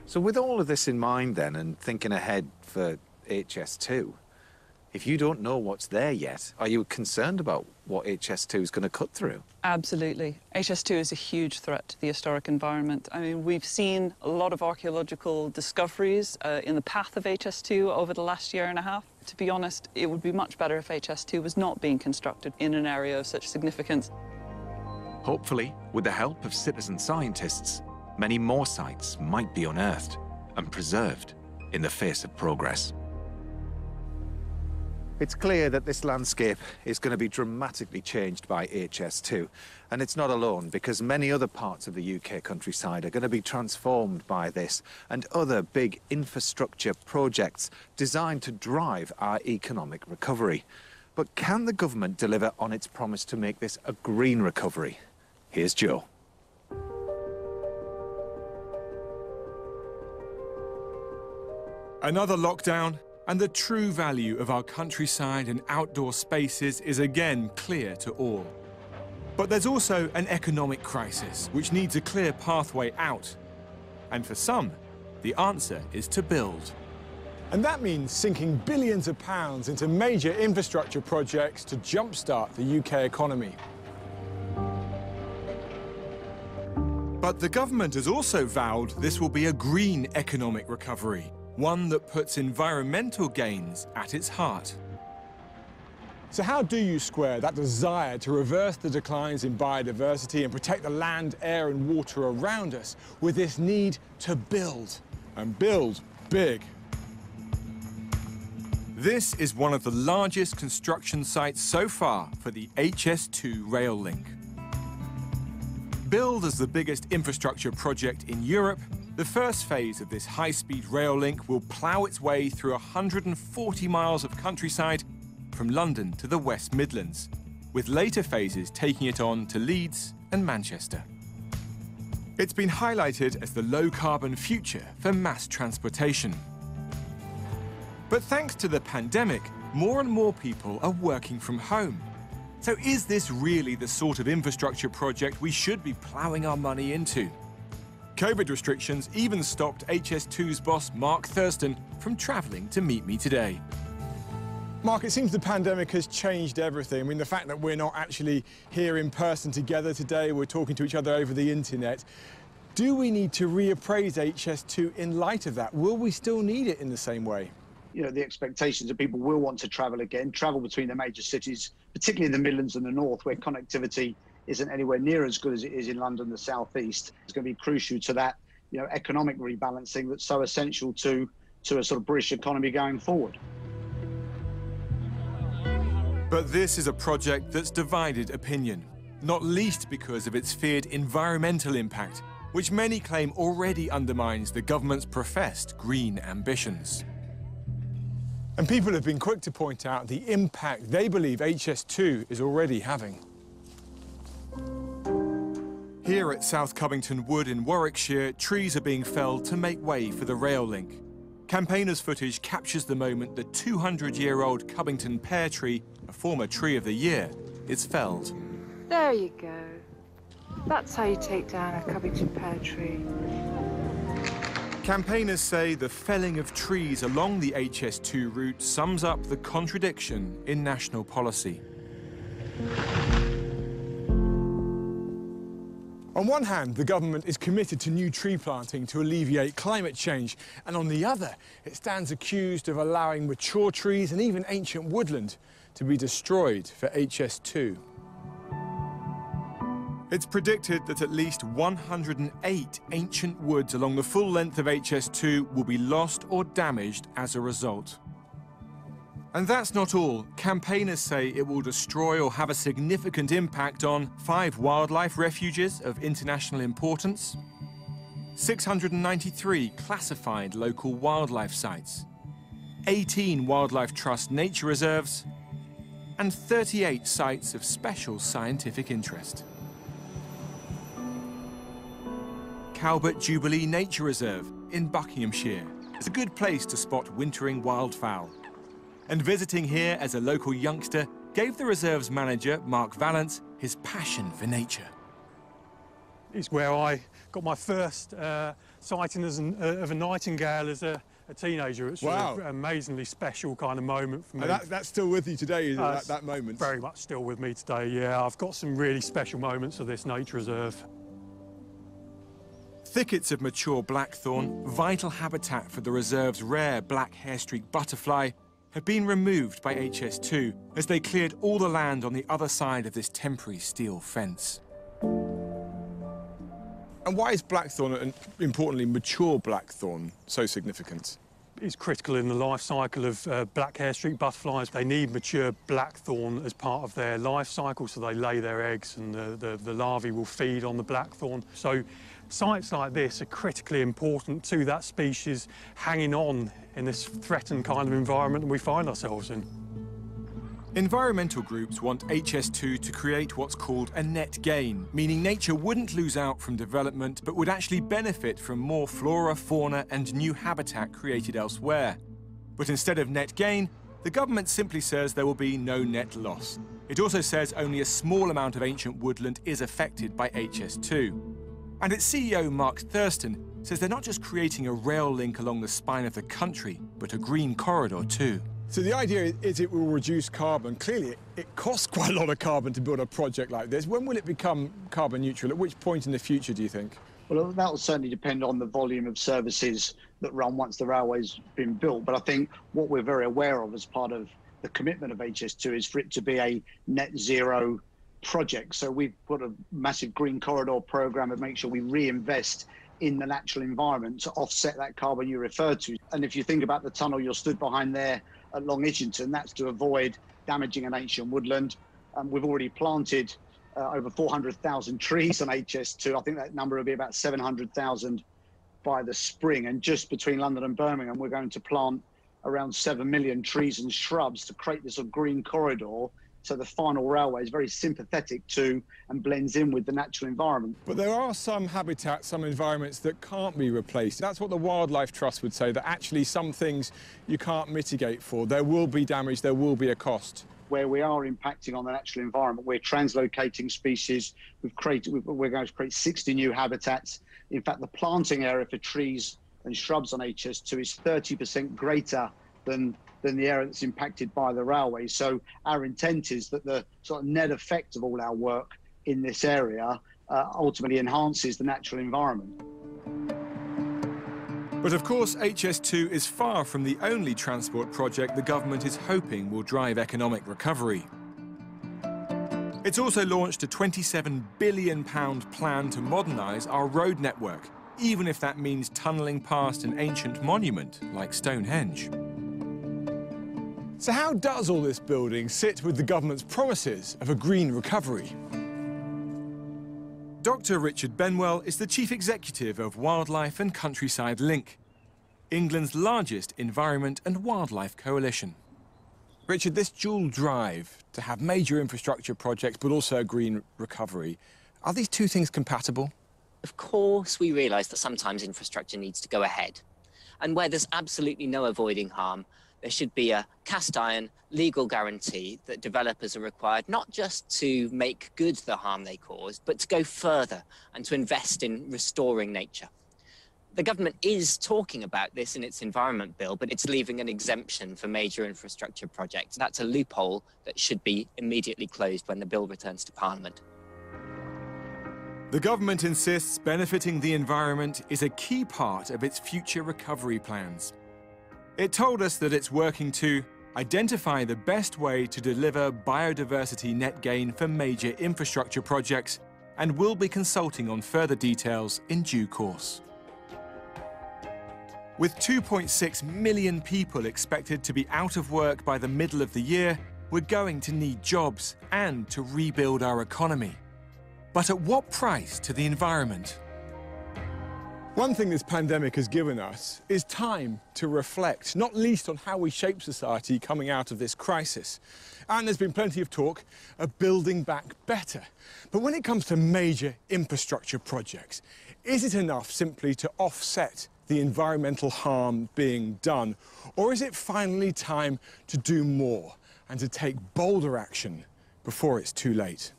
So with all of this in mind then, and thinking ahead for HS2, if you don't know what's there yet, are you concerned about what HS2 is going to cut through? Absolutely. HS2 is a huge threat to the historic environment. I mean, we've seen a lot of archaeological discoveries in the path of HS2 over the last year and a half. To be honest, it would be much better if HS2 was not being constructed in an area of such significance. Hopefully, with the help of citizen scientists, many more sites might be unearthed and preserved in the face of progress. It's clear that this landscape is going to be dramatically changed by HS2, and it's not alone, because many other parts of the UK countryside are going to be transformed by this and other big infrastructure projects designed to drive our economic recovery. But can the government deliver on its promise to make this a green recovery? Here's Joe. Another lockdown, and the true value of our countryside and outdoor spaces is again clear to all. But there's also an economic crisis which needs a clear pathway out. And for some, the answer is to build. And that means sinking billions of pounds into major infrastructure projects to jumpstart the UK economy. But the government has also vowed this will be a green economic recovery, one that puts environmental gains at its heart. So how do you square that desire to reverse the declines in biodiversity and protect the land, air and water around us with this need to build, and build big? This is one of the largest construction sites so far for the HS2 rail link. Billed as the biggest infrastructure project in Europe, the first phase of this high-speed rail link will plough its way through 140 miles of countryside from London to the West Midlands, with later phases taking it on to Leeds and Manchester. It's been highlighted as the low-carbon future for mass transportation. But thanks to the pandemic, more and more people are working from home. So is this really the sort of infrastructure project we should be ploughing our money into? COVID restrictions even stopped HS2's boss, Mark Thurston, from travelling to meet me today. Mark, it seems the pandemic has changed everything. I mean, the fact that we're not actually here in person together today, we're talking to each other over the internet. Do we need to reappraise HS2 in light of that? Will we still need it in the same way? You know, the expectations of people will want to travel again, travel between the major cities, particularly in the Midlands and the North, where connectivity isn't anywhere near as good as it is in London, the South East. It's going to be crucial to that, you know, economic rebalancing that's so essential to a sort of British economy going forward. But this is a project that's divided opinion, not least because of its feared environmental impact, which many claim already undermines the government's professed green ambitions. And people have been quick to point out the impact they believe HS2 is already having. Here at South Covington Wood in Warwickshire, trees are being felled to make way for the rail link. Campaigners' footage captures the moment the 200-year-old Covington pear tree, a former Tree of the Year, is felled. There you go. That's how you take down a Covington pear tree. Campaigners say the felling of trees along the HS2 route sums up the contradiction in national policy. On one hand, the government is committed to new tree planting to alleviate climate change, and on the other, it stands accused of allowing mature trees and even ancient woodland to be destroyed for HS2. It's predicted that at least 108 ancient woods along the full length of HS2 will be lost or damaged as a result. And that's not all. Campaigners say it will destroy or have a significant impact on 5 wildlife refuges of international importance, 693 classified local wildlife sites, 18 Wildlife Trust nature reserves, and 38 sites of special scientific interest. Calvert Jubilee Nature Reserve in Buckinghamshire is a good place to spot wintering wildfowl. And visiting here as a local youngster gave the reserve's manager, Mark Valance, his passion for nature. It's where I got my first sighting of a nightingale as a teenager. It's wow. an amazingly special kind of moment for me. And that's still with you today, is it, that moment? Very much still with me today, yeah. I've got some really special moments of this nature reserve. Thickets of mature blackthorn, vital habitat for the reserve's rare black hair-streaked butterfly, have been removed by HS2 as they cleared all the land on the other side of this temporary steel fence. And why is blackthorn, and importantly mature blackthorn, so significant? It's critical in the life cycle of black hair-streaked butterflies. They need mature blackthorn as part of their life cycle, so they lay their eggs and the larvae will feed on the blackthorn. So sites like this are critically important to that species hanging on in this threatened kind of environment that we find ourselves in. Environmental groups want HS2 to create what's called a net gain, meaning nature wouldn't lose out from development, but would actually benefit from more flora, fauna, and new habitat created elsewhere. But instead of net gain, the government simply says there will be no net loss. It also says only a small amount of ancient woodland is affected by HS2. And its CEO, Mark Thurston, says they're not just creating a rail link along the spine of the country, but a green corridor too. So the idea is it will reduce carbon. Clearly, it costs quite a lot of carbon to build a project like this. When will it become carbon neutral? At which point in the future, do you think? Well, that will certainly depend on the volume of services that run once the railway's been built. But I think what we're very aware of as part of the commitment of HS2 is for it to be a net zero project. So we've put a massive green corridor program and make sure we reinvest in the natural environment to offset that carbon you referred to. And if you think about the tunnel you're stood behind there at Long Itchington, that's to avoid damaging an ancient woodland. We've already planted over 400,000 trees on HS2. I think that number will be about 700,000 by the spring. And just between London and Birmingham, we're going to plant around 7 million trees and shrubs to create this sort of green corridor. So the final railway is very sympathetic to and blends in with the natural environment. But there are some habitats, some environments that can't be replaced. That's what the Wildlife Trust would say, that actually some things you can't mitigate for. There will be damage, there will be a cost. Where we are impacting on the natural environment, we're translocating species. We're going to create 60 new habitats. In fact, the planting area for trees and shrubs on HS2 is 30% greater than the area that's impacted by the railway. So our intent is that the sort of net effect of all our work in this area ultimately enhances the natural environment. But of course, HS2 is far from the only transport project the government is hoping will drive economic recovery. It's also launched a £27 billion plan to modernise our road network, even if that means tunnelling past an ancient monument like Stonehenge. So how does all this building sit with the government's promises of a green recovery? Dr. Richard Benwell is the chief executive of Wildlife and Countryside Link, England's largest environment and wildlife coalition. Richard, this dual drive to have major infrastructure projects but also a green recovery, are these two things compatible? Of course, we realise that sometimes infrastructure needs to go ahead. And where there's absolutely no avoiding harm, there should be a cast iron legal guarantee that developers are required not just to make good the harm they caused, but to go further and to invest in restoring nature. The government is talking about this in its environment bill, but it's leaving an exemption for major infrastructure projects. That's a loophole that should be immediately closed when the bill returns to Parliament. The government insists benefiting the environment is a key part of its future recovery plans. It told us that it's working to identify the best way to deliver biodiversity net gain for major infrastructure projects and will be consulting on further details in due course. With 2.6 million people expected to be out of work by the middle of the year, we're going to need jobs and to rebuild our economy. But at what price to the environment? One thing this pandemic has given us is time to reflect, not least on how we shape society coming out of this crisis. And there's been plenty of talk of building back better. But when it comes to major infrastructure projects, is it enough simply to offset the environmental harm being done? Or is it finally time to do more and to take bolder action before it's too late?